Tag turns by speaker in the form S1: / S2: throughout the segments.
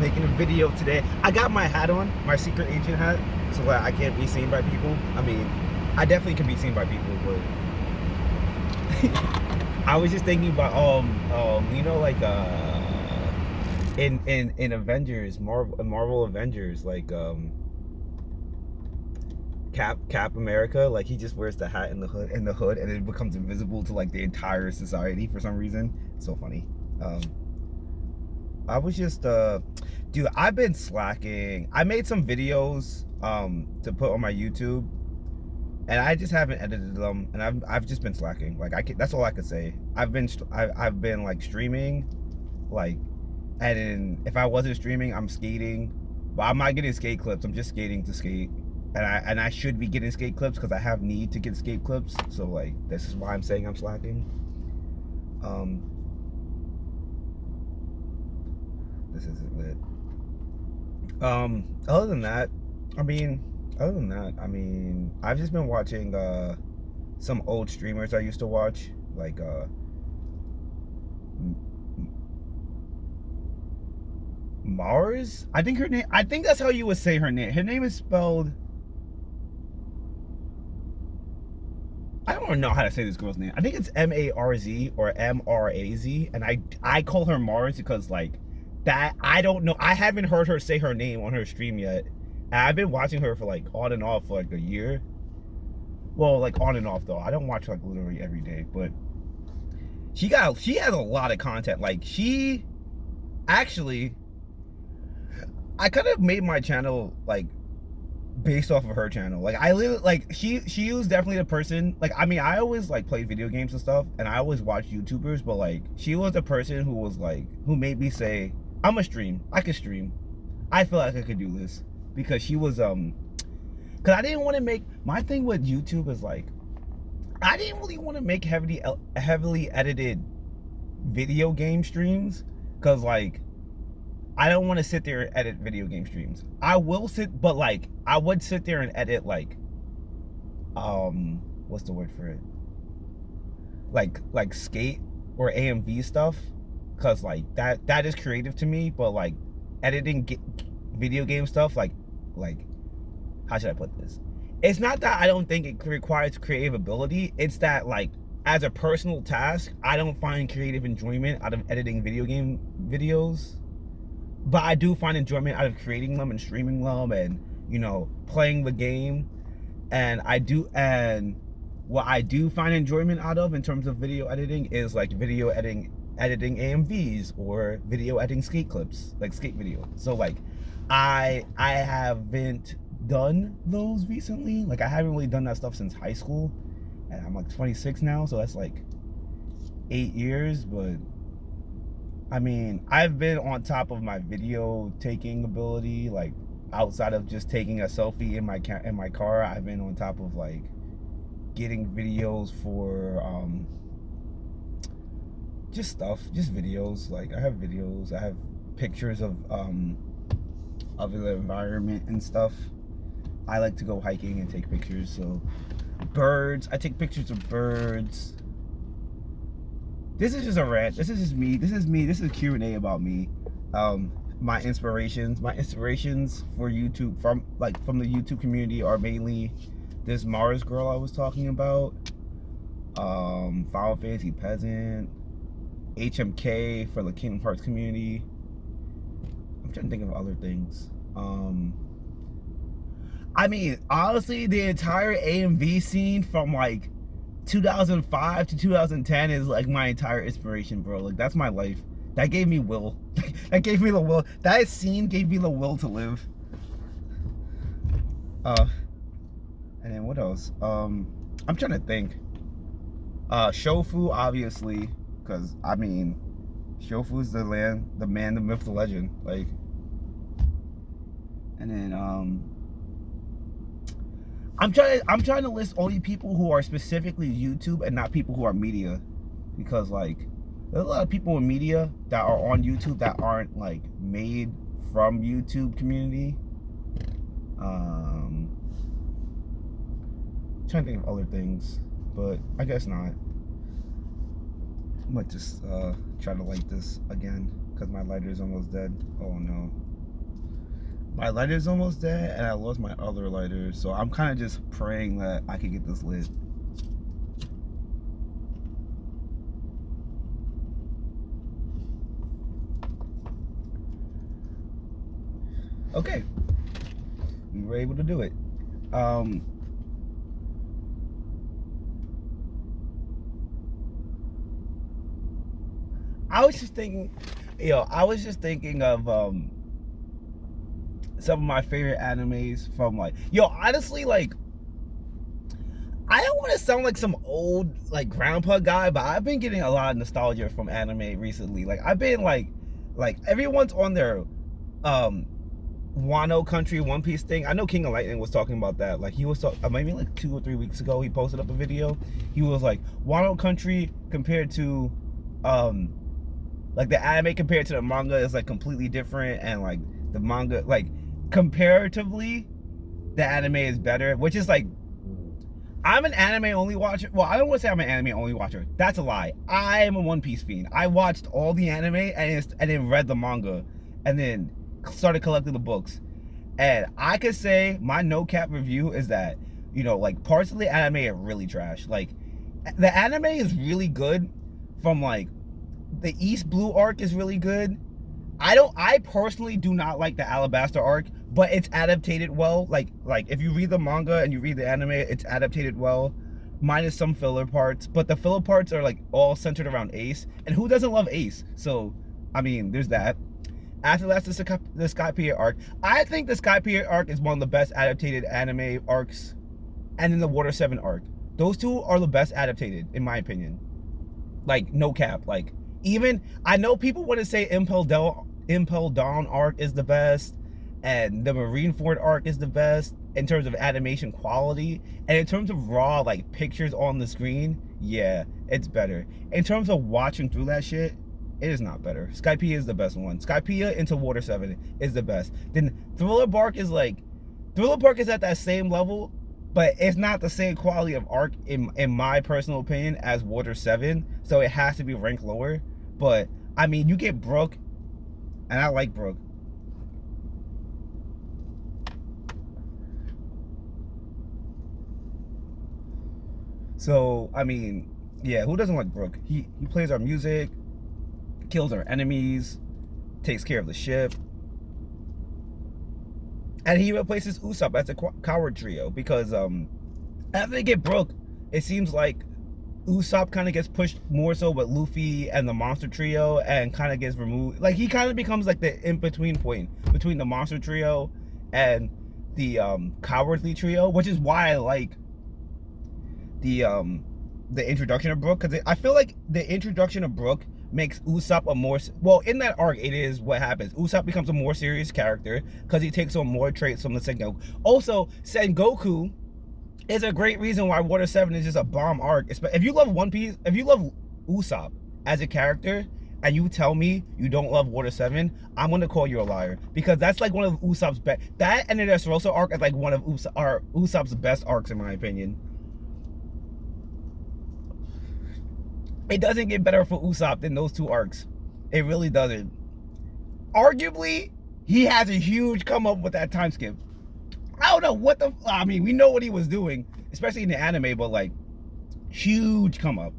S1: making a video today. I got my hat on, my secret agent hat, so that I can't be seen by people. I mean, I definitely can be seen by people, but I was just thinking about like in Avengers, Marvel Avengers, like Cap America, like he just wears the hat in the hood, and it becomes invisible to like the entire society for some reason. It's so funny. I was just dude, I've been slacking. I made some videos to put on my YouTube, and I just haven't edited them, and I've just been slacking. Like that's all I could say. I've been like streaming, like, and if I wasn't streaming, I'm skating, but I'm not getting skate clips. I'm just skating to skate, and I should be getting skate clips because I have need to get skate clips. So like this is why I'm saying I'm slacking. This isn't lit. Other than that, I mean, I've just been watching some old streamers I used to watch, like Mars. I think her name. I think that's how you would say her name. Her name is spelled. I don't even know how to say this girl's name. I think it's Marz or Mraz, and I call her Mars because like that. I don't know. I haven't heard her say her name on her stream yet. And I've been watching her for like on and off for like a year. Well, like on and off though. I don't watch like literally every day, but she has a lot of content. Like she actually, I kind of made my channel like based off of her channel. Like I literally like she was definitely the person. Like I mean, I always like play video games and stuff, and I always watch YouTubers, but like she was the person who made me say, I'm a stream. I can stream. I feel like I could do this. Because she was because I didn't want to make, my thing with YouTube is like I didn't really want to make heavily edited video game streams, because like I don't want to sit there and edit video game streams. I will sit, but like I would sit there and edit like what's the word for it, like skate or AMV stuff, because like that is creative to me. But like editing video game stuff, like how should I put this? It's not that I don't think it requires creative ability. It's that like as a personal task, I don't find creative enjoyment out of editing video game videos, but I do find enjoyment out of creating them and streaming them and, you know, playing the game. And what I do find enjoyment out of in terms of video editing is like video editing AMVs or video editing skate clips, like skate video. So like I haven't done those recently. Like I haven't really done that stuff since high school, and I'm like 26 now, so that's like 8 years. But I mean, I've been on top of my video taking ability, like outside of just taking a selfie in my car. I've been on top of like getting videos for just videos. Like I have videos, I have pictures of the environment and stuff. I like to go hiking and take pictures. So birds, I take pictures of birds. This is just a rant. This is just me. This is a Q&A about me. My inspirations for YouTube from the YouTube community are mainly this Mars girl I was talking about, Final Fantasy Peasant, HMK for the Kingdom Hearts community. I'm trying to think of other things. I mean, honestly, the entire AMV scene from like 2005 to 2010 is like my entire inspiration, bro. Like that's my life. That gave me will. That gave me the will. That scene gave me the will to live. And then what else? I'm trying to think. Shofu, obviously, because I mean, Shofu's the man, the myth, the legend. Like, and then I'm trying to list only people who are specifically YouTube and not people who are media, because like there's a lot of people in media that are on YouTube that aren't like made from YouTube community. Trying to think of other things, but I guess not. I might just try to light this again because my lighter is almost dead. Oh no. My lighter's almost dead, and I lost my other lighter, so I'm kind of just praying that I can get this lit. Okay, we were able to do it. I was just thinking, I was just thinking of some of my favorite animes from like, honestly, like, I don't want to sound like some old like grandpa guy, but I've been getting a lot of nostalgia from anime recently. Like I've been like everyone's on their um Wano Country One Piece thing. I know King of Lightning was talking about that. Like he was maybe like 2 or 3 weeks ago he posted up a video. He was like Wano Country compared to like the anime compared to the manga is like completely different, and like the manga like comparatively the anime is better, which is like I'm an anime only watcher. Well, I don't want to say I'm an anime only watcher. That's a lie. I am a One Piece fiend. I watched all the anime and then read the manga and then started collecting the books. And I could say my no cap review is that, like parts of the anime are really trash. Like the anime is really good from like the East Blue arc is really good. I personally do not like the Alabasta arc, but it's adapted well. Like if you read the manga and you read the anime, it's adapted well, minus some filler parts. But the filler parts are like all centered around Ace, and who doesn't love Ace? So I mean, there's that. After that's the Skypiea arc. I think the Skypiea arc is one of the best adapted anime arcs, and then the Water 7 arc. Those two are the best adapted in my opinion. Like no cap. Like even I know people want to say Impel Down arc is the best, and the Marineford arc is the best in terms of animation quality, and in terms of raw like pictures on the screen, yeah, it's better. In terms of watching through that shit, it is not better. Skypiea is the best one. Skypiea into Water 7 is the best. Then Thriller Bark is at that same level, but it's not the same quality of arc in my personal opinion as Water 7, so it has to be ranked lower. But I mean, you get Brook, and I like Brook. So I mean, yeah, who doesn't like Brook? He plays our music, kills our enemies, takes care of the ship, and he replaces Usopp as a coward trio because after they get Brook, it seems like Usopp kind of gets pushed more so with Luffy and the Monster Trio, and kind of gets removed. Like he kind of becomes like the in-between point between the Monster Trio and the Cowardly Trio, which is why I like the introduction of Brook, because I feel like the introduction of Brook makes Usopp a more, well, in that arc it is what happens. Usopp becomes a more serious character because he takes on more traits from the Sengoku. Also, Sengoku is a great reason why Water 7 is just a bomb arc. If you love One Piece, if you love Usopp as a character, and you tell me you don't love Water 7, I'm gonna call you a liar, because that's like one of Usopp's best. That and the Dressrosa arc is like one of Usopp's best arcs in my opinion. It doesn't get better for Usopp than those two arcs. It really doesn't. Arguably, he has a huge come up with that time skip. I don't know what I mean, we know what he was doing, especially in the anime, but like, huge come up.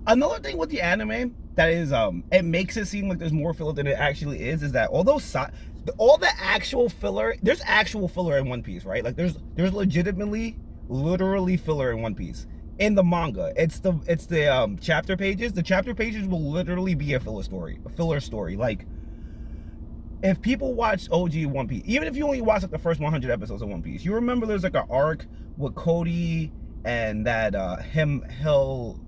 S1: Another thing with the anime that is, it makes it seem like there's more filler than it actually is that although all the actual filler, there's actual filler in One Piece, right? Like there's literally filler in One Piece. In the manga, it's the chapter pages. The chapter pages will literally be a filler story. Like, if people watch OG One Piece, even if you only watch like the first 100 episodes of One Piece, you remember there's like an arc with Cody and that Helmeppo.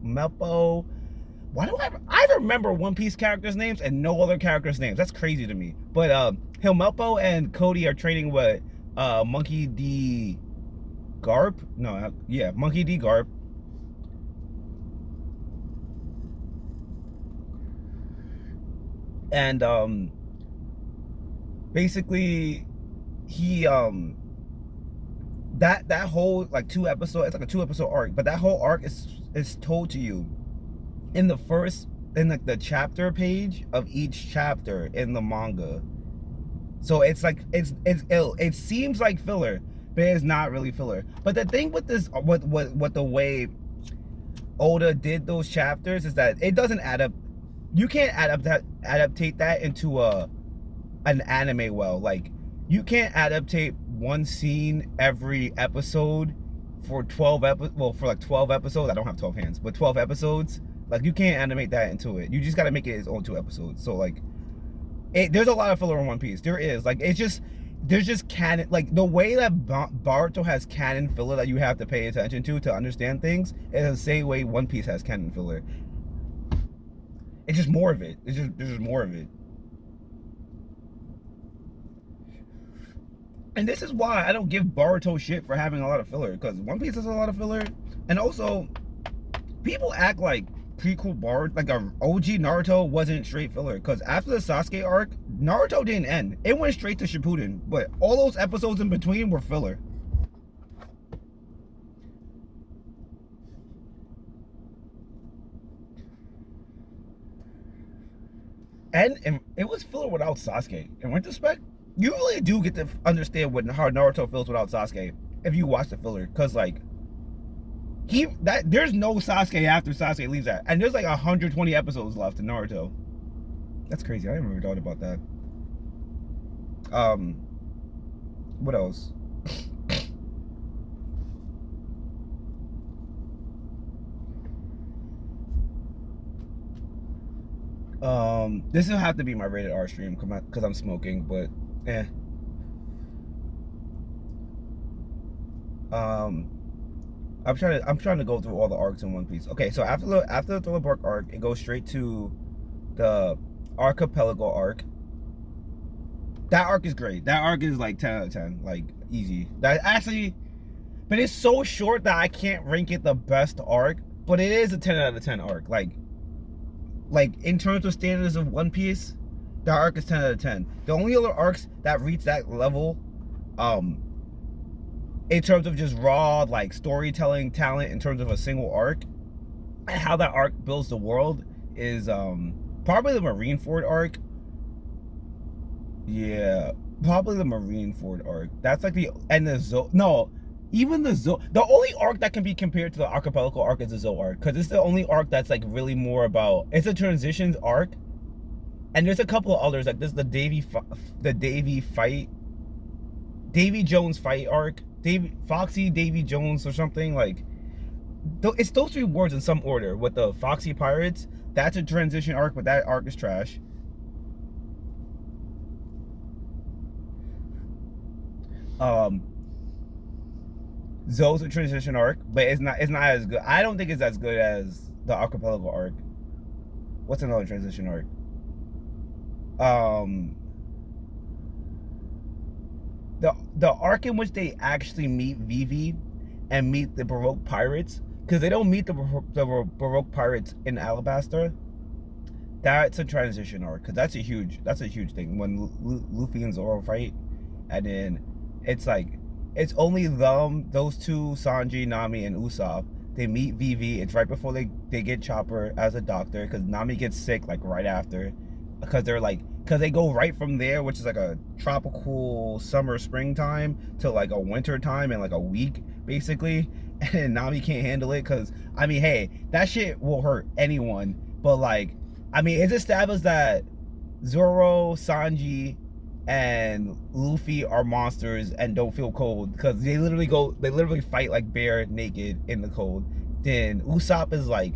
S1: Why do I remember One Piece characters' names and no other characters' names? That's crazy to me. But Helmeppo and Cody are training with Monkey D. Garp. No, yeah, Monkey D. Garp. And basically he that whole like 2 episode, it's like a 2-episode arc, but that whole arc is told to you in the chapter page of each chapter in the manga. So it's like it's ill. It seems like filler, but it's not really filler. But the thing with this, what the way Oda did those chapters is that it doesn't add up. You can't adaptate that into an anime well. Like you can't adaptate one scene every episode for 12 well for like 12 episodes. I don't have 12 hands, but 12 episodes. Like you can't animate that into it. You just got to make it its own 2 episodes. So like there's a lot of filler in One Piece. There is. Like it's just there's just canon, like the way that Boruto has canon filler that you have to pay attention to understand things is the same way One Piece has canon filler. It's just more of it. There's just more of it. And this is why I don't give Boruto shit for having a lot of filler, because One Piece has a lot of filler, and also people act like prequel Boruto, like a OG Naruto wasn't straight filler, because after the Sasuke arc, Naruto didn't end. It went straight to Shippuden, but all those episodes in between were filler. And it was filler without Sasuke. In retrospect, you really do get to understand how Naruto feels without Sasuke if you watch the filler, because like there's no Sasuke after Sasuke leaves that, and there's like 120 episodes left in Naruto. That's crazy. I never thought about that. What else? This will have to be my rated R stream because I'm smoking, but eh. I'm trying to go through all the arcs in One Piece. Okay, so after the Thriller Bark arc, it goes straight to the Archipelago arc. That arc is great. That arc is like 10 out of 10, like easy. That actually, but it's so short that I can't rank it the best arc. But it is a 10 out of 10 arc. Like in terms of standards of One Piece, that arc is 10 out of 10. The only other arcs that reach that level, in terms of just raw like storytelling talent, in terms of a single arc, and how that arc builds the world, is probably the Marineford arc. Yeah, probably the Marineford arc. That's like the even the only arc that can be compared to the Archipelago arc is the Zou arc, because it's the only arc that's like really more about, it's a transitions arc, and there's a couple of others like this, the Davy Jones fight arc, Foxy Davy Jones or something, like it's those 3 words in some order. With the Foxy Pirates, that's a transition arc, but that arc is trash. Zou's a transition arc, but it's not as good. I don't think it's as good as the Archipelago arc. What's another transition arc? The arc in which they actually meet Vivi and meet the Baroque pirates, because they don't meet the Baroque pirates in Alabasta. That's a transition arc, because that's a huge thing when Luffy and Zoro fight, and then it's like it's only those 2, Sanji, Nami, and Usopp. They meet Vivi. It's right before they get Chopper as a doctor, because Nami gets sick like right after, because they go right from there, which is like a tropical summer springtime, to like a winter time in like a week basically, and Nami can't handle it, because I mean, hey, that shit will hurt anyone, but like, I mean, it's established that Zoro, Sanji, and Luffy are monsters and don't feel cold, because they literally fight like bare naked in the cold. Then Usopp is like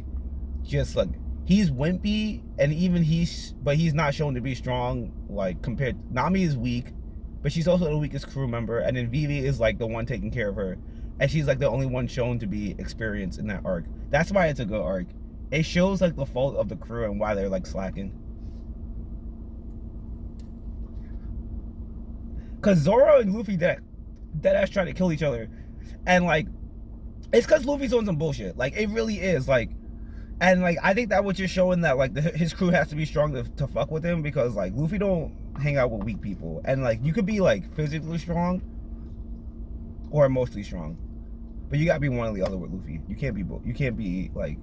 S1: just like, he's wimpy, and even but he's not shown to be strong, like compared. Nami is weak, but she's also the weakest crew member, and then Vivi is like the one taking care of her, and she's like the only one shown to be experienced in that arc. That's why it's a good arc. It shows like the fault of the crew and why they're like slacking. Cause Zoro and Luffy that ass trying to kill each other, and like it's cause Luffy's on some bullshit. Like it really is. Like, and like I think that was just showing that like his crew has to be strong to fuck with him, because like Luffy don't hang out with weak people, and like you could be like physically strong or emotionally strong, but you gotta be one or the other with Luffy. You can't be both. You can't be like,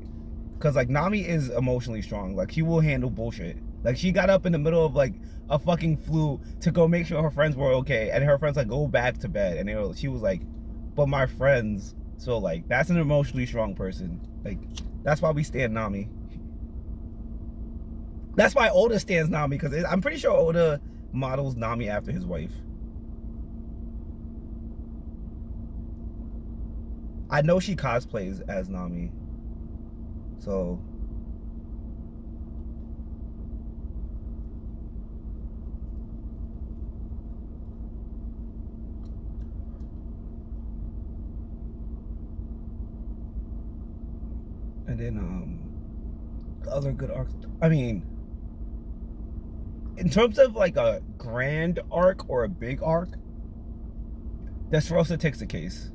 S1: cause like Nami is emotionally strong. Like she will handle bullshit, Like she got up in the middle of like a fucking flu to go make sure her friends were okay, and her friends like go back to bed, and she was like, but my friends. So like that's an emotionally strong person. Like that's why we stand Nami. That's why Oda stands Nami, because I'm pretty sure Oda models Nami after his wife. I know she cosplays as Nami. So and then other good arcs. I mean, in terms of like a grand arc or a big arc, Dressrosa takes the case.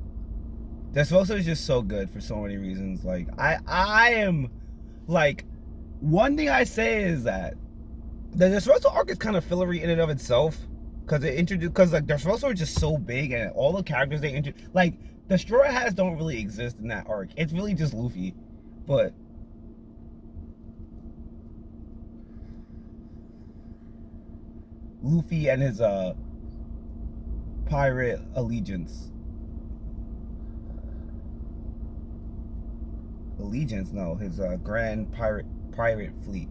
S1: Dressrosa is just so good for so many reasons. Like I am like, one thing I say is that the Dressrosa arc is kind of fillery in and of itself, because like Dressrosa is just so big, and all the characters they introduce, like the Straw Hats don't really exist in that arc. It's really just Luffy, but Luffy and his pirate allegiance. No, his Grand Pirate Fleet.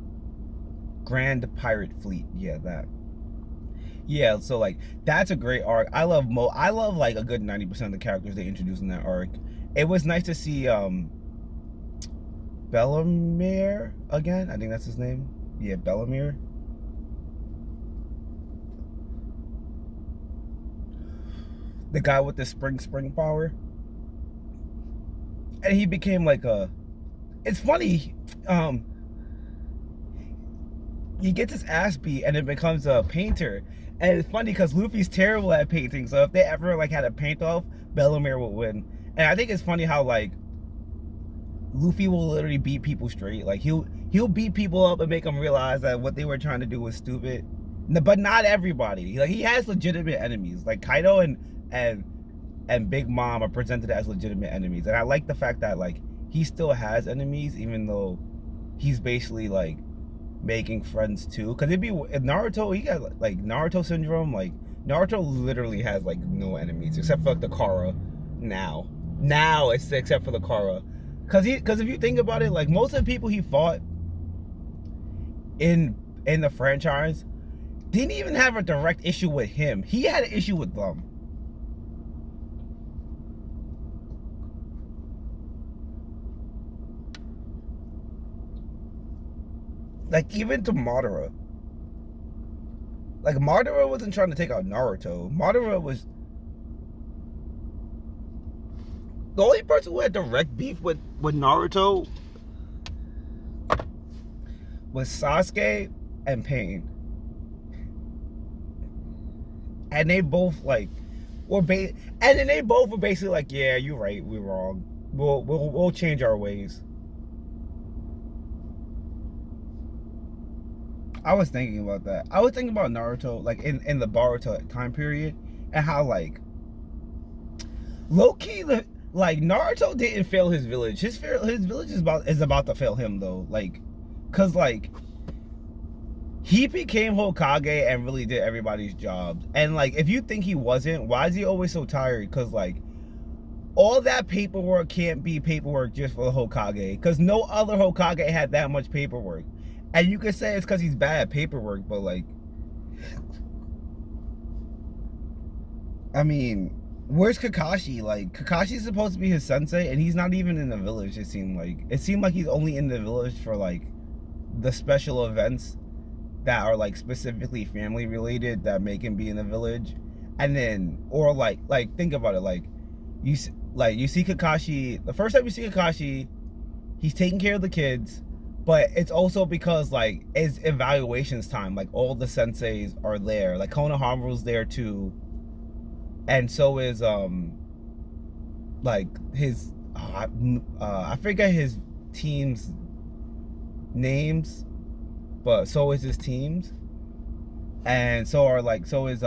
S1: Grand Pirate Fleet, yeah, that. Yeah, so like that's a great arc. I love like a good 90% of the characters they introduced in that arc. It was nice to see Bellemere again. I think that's his name. Yeah, Bellemere. The guy with the spring power. And he became like a, it's funny, he gets his ass beat and it becomes a painter. And it's funny because Luffy's terrible at painting, so if they ever like had a paint off, Bellemere would win. And I think it's funny how like Luffy will literally beat people straight. Like he'll beat people up and make them realize that what they were trying to do was stupid. But not everybody. Like he has legitimate enemies. Like Kaido and Big Mom are presented as legitimate enemies, and I like the fact that like he still has enemies, even though he's basically like making friends too. Because it'd be Naruto, he got like Naruto syndrome. Like Naruto literally has like no enemies except for like the Kara. Now it's except for the Kara, because if you think about it, like most of the people he fought in the franchise didn't even have a direct issue with him. He had an issue with them. Like even to Madara. Like Madara wasn't trying to take out Naruto. Madara was the only person who had direct beef with Naruto was Sasuke and Pain. And they both like and then they both were basically like, yeah, you're right, we're wrong. We'll change our ways. I was thinking about that. I was thinking about Naruto, like in the Boruto time period, and how like low key like Naruto didn't fail his village. His village is about to fail him though. Like, cause like he became Hokage and really did everybody's jobs. And like if you think he wasn't, why is he always so tired? Cause like all that paperwork can't be paperwork just for the Hokage. Cause no other Hokage had that much paperwork. And you could say it's because he's bad at paperwork, but like, I mean, where's Kakashi? Like, Kakashi's supposed to be his sensei, and he's not even in the village. It seemed like he's only in the village for like the special events that are like specifically family related that make him be in the village. And then, or like think about it, like you see Kakashi. The first time you see Kakashi, he's taking care of the kids. But it's also because like it's evaluations time. Like all the senseis are there. Like Konohamaru's there too, and so is like his I forget his team's names, but so is his teams, and so is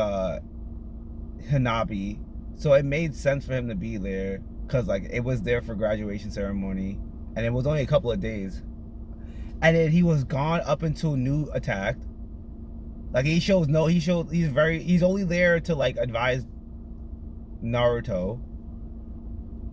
S1: Hanabi. So it made sense for him to be there because like it was there for graduation ceremony, and it was only a couple of days. and then he was gone up until New attacked. Like he's only there to like advise Naruto.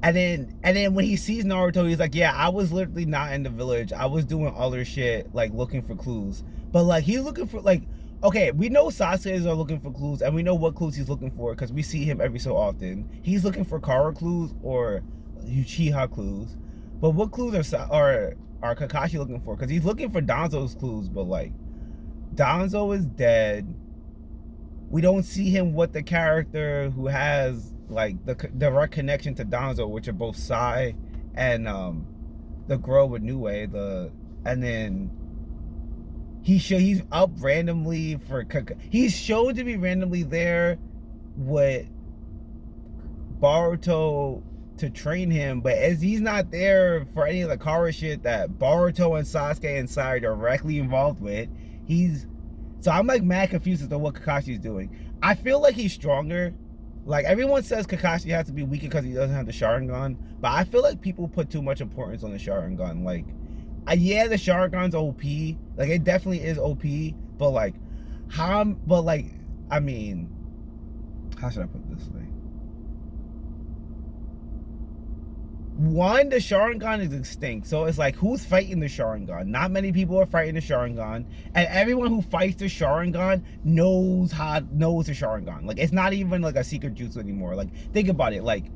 S1: And then when he sees Naruto, he's like, yeah, I was literally not in the village. I was doing other shit, like looking for clues. But like he's looking for like, okay, we know Sasuke are looking for clues, and we know what clues he's looking for because we see him every so often. He's looking for Kara clues or Uchiha clues. But what clues are Kakashi looking for? Because he's looking for Danzo's clues, but like Danzo is dead. We don't see him with the character who has like the direct connection to Danzo, which are both Sai and the girl with Nue. And then he's up randomly for he's shown to be randomly there with Boruto to train him, but as he's not there for any of the Kara shit that Boruto and Sasuke and Sai are directly involved with. So I'm like mad confused as to what Kakashi's doing. I feel like he's stronger. Like everyone says Kakashi has to be weaker because he doesn't have the Sharingan, but I feel like people put too much importance on the Sharingan. Like, yeah, the Sharingan's OP. Like it definitely is OP, but like I mean, how should I put this thing? One, the Sharingan is extinct, so it's like, who's fighting the Sharingan? Not many people are fighting the Sharingan, and everyone who fights the Sharingan knows the Sharingan. Like, it's not even like a secret jutsu anymore. Like, think about it. Like,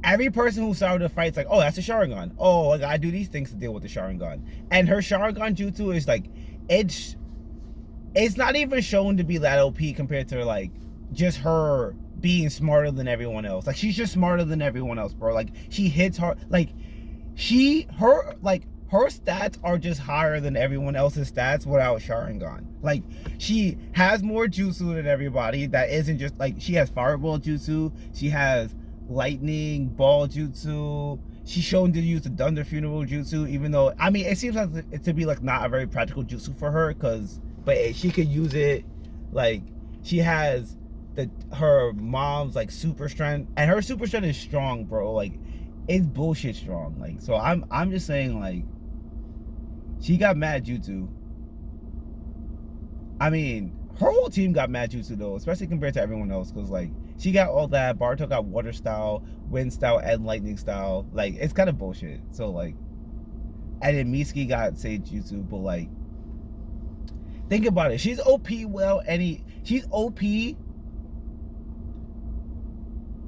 S1: every person who started the fight's like, oh, that's a Sharingan. Oh, I gotta do these things to deal with the Sharingan. And her Sharingan jutsu is like, it's not even shown to be that OP compared to like just her being smarter than everyone else. Like she's just smarter than everyone else, bro. Like she hits hard. Like her stats are just higher than everyone else's stats without Sharingan. Like she has more jutsu than everybody. That isn't just like, she has fireball jutsu. She has lightning ball jutsu. She's shown to use the Thunder Funeral jutsu, even though, I mean, it seems like it to be like not a very practical jutsu for her, but she could use it. Like she has her mom's like super strength, and her super strength is strong, bro. Like it's bullshit strong. Like, so I'm just saying, like, she got mad jutsu. I mean, her whole team got mad jutsu though, especially compared to everyone else, because like she got all that. Boruto got water style, wind style, and lightning style. Like it's kind of bullshit. So like, and then Mitsuki got sage jutsu, but like, think about it. She's OP. She's OP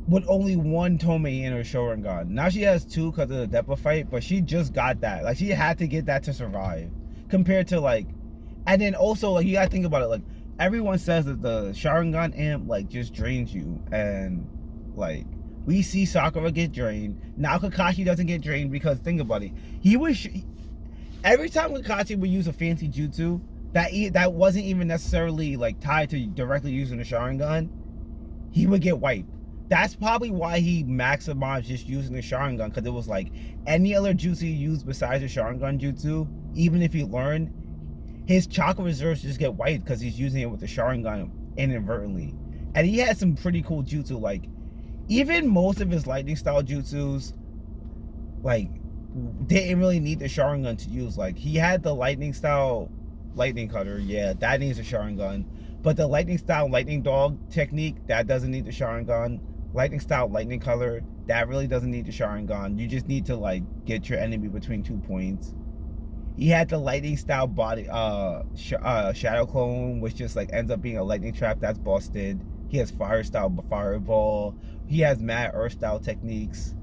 S1: with only one Tomei in her Sharingan. Now she has two because of the Deppa fight, but she just got that. Like she had to get that to survive. Compared to like, and then also like, you gotta think about it. Like everyone says that the Sharingan amp like just drains you, and like we see Sakura get drained. Now Kakashi doesn't get drained because think about it. Every time Kakashi would use a fancy jutsu that wasn't even necessarily like tied to directly using the Sharingan, he would get wiped. That's probably why he maximized just using the Sharingan, because it was like any other jutsu you use besides the Sharingan jutsu, even if you learn, his chakra reserves just get wiped because he's using it with the Sharingan inadvertently. And he had some pretty cool jutsu, like even most of his lightning style jutsus like didn't really need the Sharingan to use. Like he had the lightning style lightning cutter, yeah, that needs a Sharingan. But the lightning style lightning dog technique, that doesn't need the Sharingan. Lightning style lightning color, that really doesn't need the Sharingan. You just need to like get your enemy between 2 points. He had the lightning style body shadow clone, which just like ends up being a lightning trap. That's busted. He has fire style fireball. He has mad earth style techniques.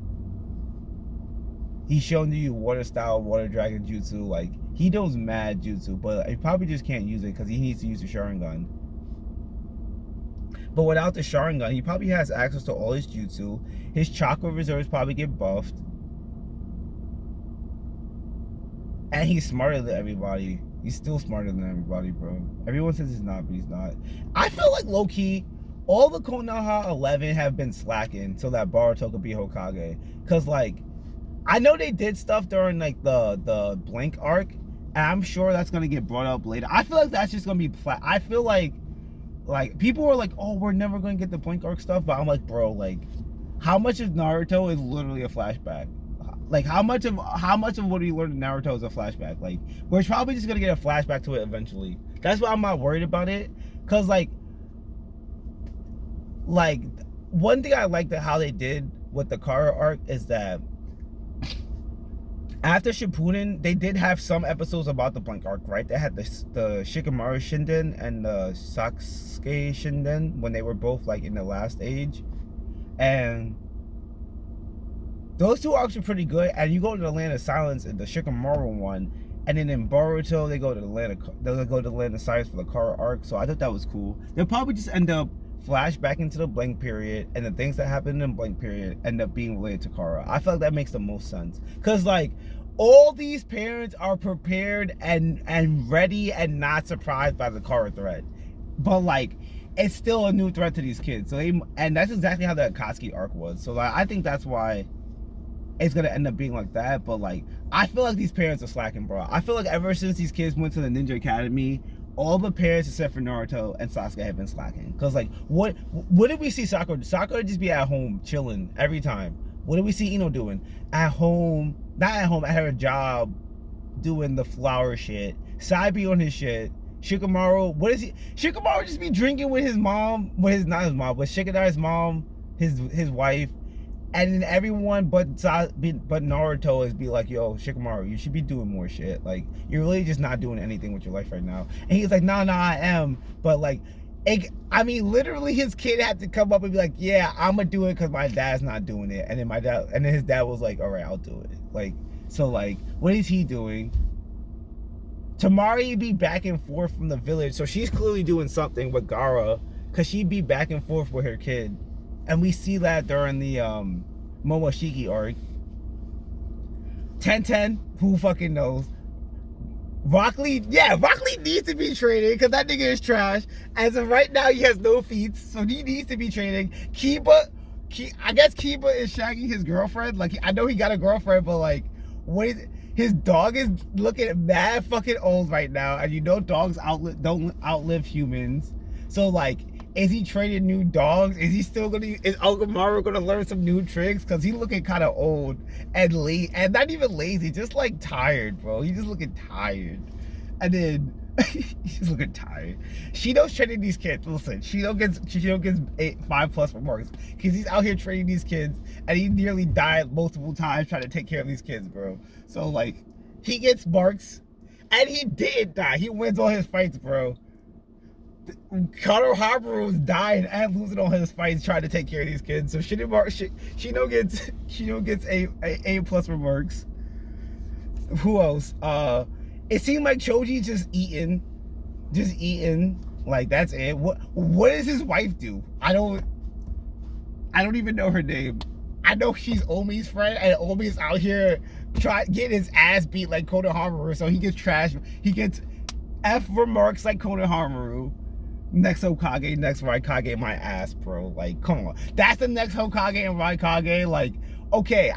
S1: He's shown to you water style water dragon jutsu. Like he knows mad jutsu, but he probably just can't use it because he needs to use the Sharingan. But without the Sharingan, he probably has access to all his jutsu. His chakra reserves probably get buffed. And he's smarter than everybody. He's still smarter than everybody, bro. Everyone says he's not, but he's not. I feel like low-key, all the Konoha 11 have been slacking so that Boruto could be Hokage. Because, like, I know they did stuff during, like, the Blink arc. And I'm sure that's going to get brought up later. I feel like that's just going to be flat. I feel like people are like, oh, we're never going to get the Blink arc stuff. But I'm like, bro, like, how much of Naruto is literally a flashback? Like how much of what we learned in Naruto is a flashback? Like we're probably just gonna get a flashback to it eventually. That's why I'm not worried about it. Cause like one thing I liked how they did with the Kara arc is that after Shippuden, they did have some episodes about the blank arc, right? They had the Shikamaru Shinden and the Sasuke Shinden when they were both like in the last age, and those two arcs are pretty good. And you go to the Land of Silence in the Shikamaru one, and then in Boruto they go to the Land of Silence for the Kara arc. So I thought that was cool. They'll probably just end up flash back into the blank period, and the things that happened in the blank period end up being related to Kara. I feel like that makes the most sense, because like all these parents are prepared and ready and not surprised by the Kara threat, but like it's still a new threat to these kids. So and that's exactly how the Akatsuki arc was. So like I think that's why it's gonna end up being like that. But like I feel like these parents are slacking, bro. I feel like ever since these kids went to the Ninja Academy, all the parents except for Naruto and Sasuke have been slacking. Cause like what did we see Sakura? Sakura just be at home chilling every time. What did we see Ino doing? At home, not at home, at her job, doing the flower shit. Saibi on his shit. Shikamaru, what is he? Shikamaru just be drinking with his mom, not his mom, but Shikadai's mom, his wife. And then everyone but Naruto is be like, yo, Shikamaru, you should be doing more shit. Like, you're really just not doing anything with your life right now. And he's like, nah, I am. But like, I mean, literally his kid had to come up and be like, yeah, I'm gonna do it because my dad's not doing it. And then his dad was like, all right, I'll do it. Like, so like, what is he doing? Tamari be back and forth from the village. So she's clearly doing something with Gaara, because she'd be back and forth with her kid. And we see that during the Momoshiki arc. Tenten, who fucking knows? Rock Lee needs to be training because that nigga is trash. As of right now, he has no feats, so he needs to be training. I guess Kiba is shagging his girlfriend. Like, I know he got a girlfriend, but like, his dog is looking mad fucking old right now, and you know dogs don't outlive humans. So like, is he training new dogs? Is Orochimaru gonna learn some new tricks? Cause he's looking kind of old and late, and not even lazy, just like tired, bro. He's just looking tired. And then he's looking tired. Shino's training these kids. Listen, Shino gets 5+ remarks because he's out here training these kids, and he nearly died multiple times trying to take care of these kids, bro. So like, he gets marks, and he did die. He wins all his fights, bro. Konohamaru is dying and losing all his fights trying to take care of these kids. So Shino gets A+ remarks. Who else? It seemed like Choji's just eating. Like, that's it. What does his wife do? I don't even know her name. I know she's Omi's friend, and Omi's out here getting his ass beat like Konohamaru, so he gets trashed. He gets F remarks like Konohamaru. Next Hokage, next Raikage, my ass, bro. Like, come on. That's the next Hokage and Raikage. Like, okay,